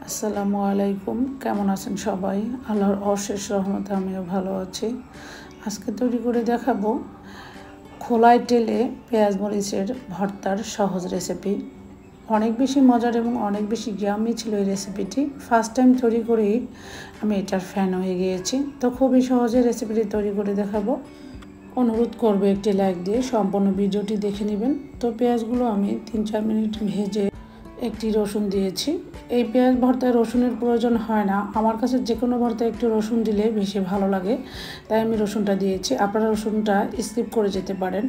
আসসালামু আলাইকুম। কেমন আছেন সবাই? আল্লাহর অশেষ রহমতে আমিও ভালো আছি। আজকে তৈরি করে দেখাবো খোলায় তেলে পেঁয়াজ মরিচের ভর্তার সহজ রেসিপি। অনেক বেশি মজার এবং অনেক বেশি ইয়াম্মি ছিল এই রেসিপিটি। ফার্স্ট টাইম তৈরি করেই আমি এটার ফ্যান হয়ে গিয়েছি। তো খুবই সহজে রেসিপিটি তৈরি করে দেখাবো। অনুরোধ করবো একটি লাইক দিয়ে সম্পূর্ণ ভিডিওটি দেখে নেবেন। তো পেঁয়াজগুলো আমি 3-4 মিনিট ভেজে একটি রসুন দিয়েছি। এই পেঁয়াজ ভর্তায় রসুনের প্রয়োজন হয় না, আমার কাছে যে কোনো ভর্তায় একটু রসুন দিলে বেশি ভালো লাগে, তাই আমি রসুনটা দিয়েছি। আপনারা রসুনটা স্কিপ করে যেতে পারেন।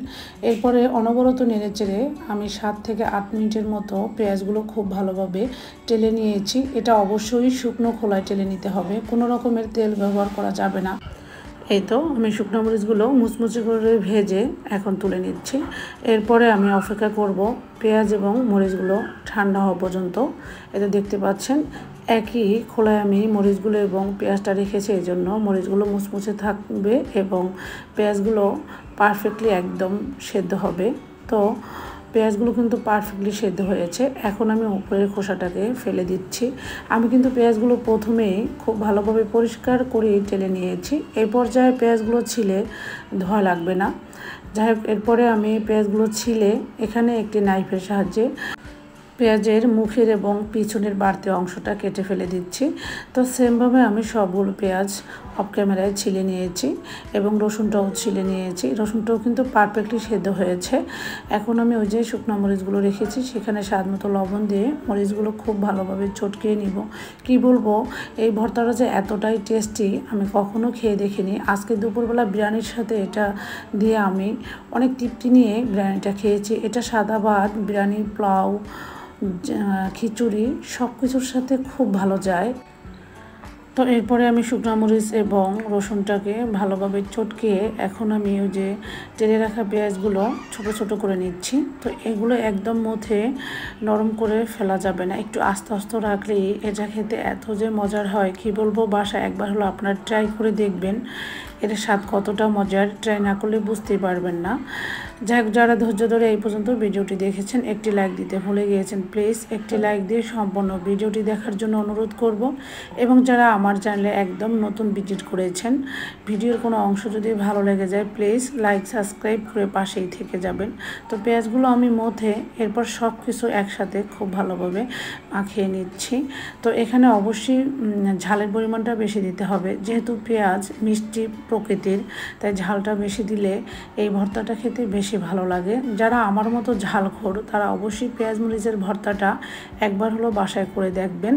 এরপরে অনবরত নেড়ে চেড়ে আমি 7 থেকে 8 মিনিটের মতো পেঁয়াজগুলো খুব ভালোভাবে টেলে নিয়েছি। এটা অবশ্যই শুকনো খোলায় টেলে নিতে হবে, কোনো রকমের তেল ব্যবহার করা যাবে না। এই তো আমি শুকনো মরিচগুলো মুচমুচে করে ভেজে এখন তুলে নিচ্ছি। এরপরে আমি অপেক্ষা করব পেঁয়াজ এবং মরিচগুলো ঠান্ডা হওয়া পর্যন্ত। এটা দেখতে পাচ্ছেন একই খোলায় আমি মরিচগুলো এবং পেঁয়াজটা রেখেছি, এই জন্য মরিচগুলো মুচমুচে থাকবে এবং পেঁয়াজগুলো পারফেক্টলি একদম সেদ্ধ হবে। তো পেঁয়াজগুলো কিন্তু পারফেক্টলি সেদ্ধ হয়েছে। এখন আমি উপরের খোসাটাকে ফেলে দিচ্ছি। আমি কিন্তু পেঁয়াজগুলো প্রথমেই খুব ভালোভাবে পরিষ্কার করে টেলে নিয়েছি। এই পর্যায়ে পেঁয়াজগুলো ছিলে ধোয়া লাগবে না। যাই হোক, এরপরে আমি পেঁয়াজগুলো ছিলে এখানে একটি নাইফের সাহায্যে পেঁয়াজের মুখের এবং পিছনের বাড়তি অংশটা কেটে ফেলে দিচ্ছি। তো সেমভাবে আমি সবগুলো পেঁয়াজ অফ ক্যামেরায় ছিলে নিয়েছি এবং রসুনটাও ছিলে নিয়েছি। রসুনটাও কিন্তু পারফেক্টলি সেদ্ধ হয়েছে। এখন আমি ওই যে শুকনো মরিচগুলো রেখেছি সেখানে স্বাদ মতো লবণ দিয়ে মরিচগুলো খুব ভালোভাবে চটকিয়ে নিব। কি বলবো, এই ভর্তাটা যে এতটাই টেস্টি আমি কখনো খেয়ে দেখিনি। আজকে দুপুরবেলা বিরিয়ানির সাথে এটা দিয়ে আমি অনেক তৃপ্তি নিয়ে বিরিয়ানিটা খেয়েছি। এটা সাদা ভাত, বিরিয়ানি, পোলাও, খিচুড়ি সব কিছুর সাথে খুব ভালো যায়। তো এরপরে আমি শুকনো মরিচ এবং রসুনটাকে ভালোভাবে চটকিয়ে এখন আমি ওই যে তেলে রাখা পেঁয়াজগুলো ছোট ছোট করে নিচ্ছি। তো এগুলো একদম মুথে নরম করে ফেলা যাবে না, একটু আস্তে আস্তে রাখলেই এটা খেতে এত যে মজার হয় কি বলবো। বাসায় একবার হলো আপনারা ট্রাই করে দেখবেন, এটার স্বাদ কতটা মজার, ট্রাই না করলে বুঝতেই পারবেন না। যাই হোক, যারা ধৈর্য ধরে এই পর্যন্ত ভিডিওটি দেখেছেন একটি লাইক দিতে ভুলে গিয়েছেন, প্লিজ একটি লাইক দিয়ে সম্পূর্ণ ভিডিওটি দেখার জন্য অনুরোধ করব। এবং যারা আমার চ্যানেলে একদম নতুন ভিজিট করেছেন, ভিডিওর কোনো অংশ যদি ভালো লেগে যায় প্লিজ লাইক সাবস্ক্রাইব করে পাশেই থেকে যাবেন। তো পেঁয়াজগুলো আমি মধ্যে এরপর সব কিছু একসাথে খুব ভালোভাবে মাখিয়ে নিচ্ছি। তো এখানে অবশ্যই ঝালের পরিমাণটা বেশি দিতে হবে, যেহেতু পেঁয়াজ মিষ্টি প্রকৃতির, তাই ঝালটা বেশি দিলে এই ভর্তাটা খেতে বেশি ভালো লাগে। যারা আমার মতো ঝালখোর তারা অবশ্যই পেঁয়াজ মরিচের ভর্তাটা একবার হলো বাসায় করে দেখবেন।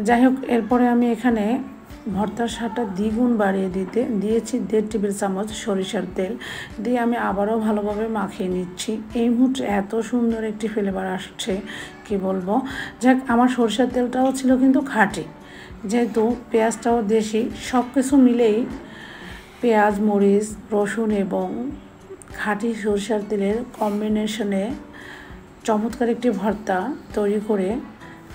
যাই হোক, এরপরে আমি এখানে ভর্তার স্বাদটা দ্বিগুণ বাড়িয়ে দিয়েছি 1.5 টেবিল চামচ সরিষার তেল দিয়ে আমি আবারও ভালোভাবে মাখিয়ে নিচ্ছি। এই মুহূর্তে এত সুন্দর একটি ফ্লেভার আসছে কি বলবো। যাক, আমার সরিষার তেলটাও ছিল কিন্তু খাঁটি, যেহেতু পেঁয়াজটাও দেশি, সব কিছু মিলেই পেঁয়াজ, মরিচ, রসুন এবং খাঁটি সরিষার তেলের কম্বিনেশনে চমৎকার একটি ভর্তা তৈরি করে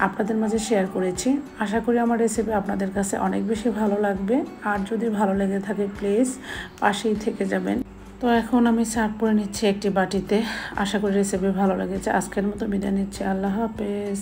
আপনাদের মাঝে শেয়ার করেছি। আশা করি আমার রেসিপি আপনাদের কাছে অনেক বেশি ভালো লাগবে। আর যদি ভালো লেগে থাকে প্লিজ পাশেই থেকে যাবেন। তো এখন আমি সার্ভ করে নিচ্ছি একটি বাটিতে। আশা করি রেসিপি ভালো লেগেছে। আজকের মতো বিদায় নিচ্ছি। আল্লাহ হাফেজ।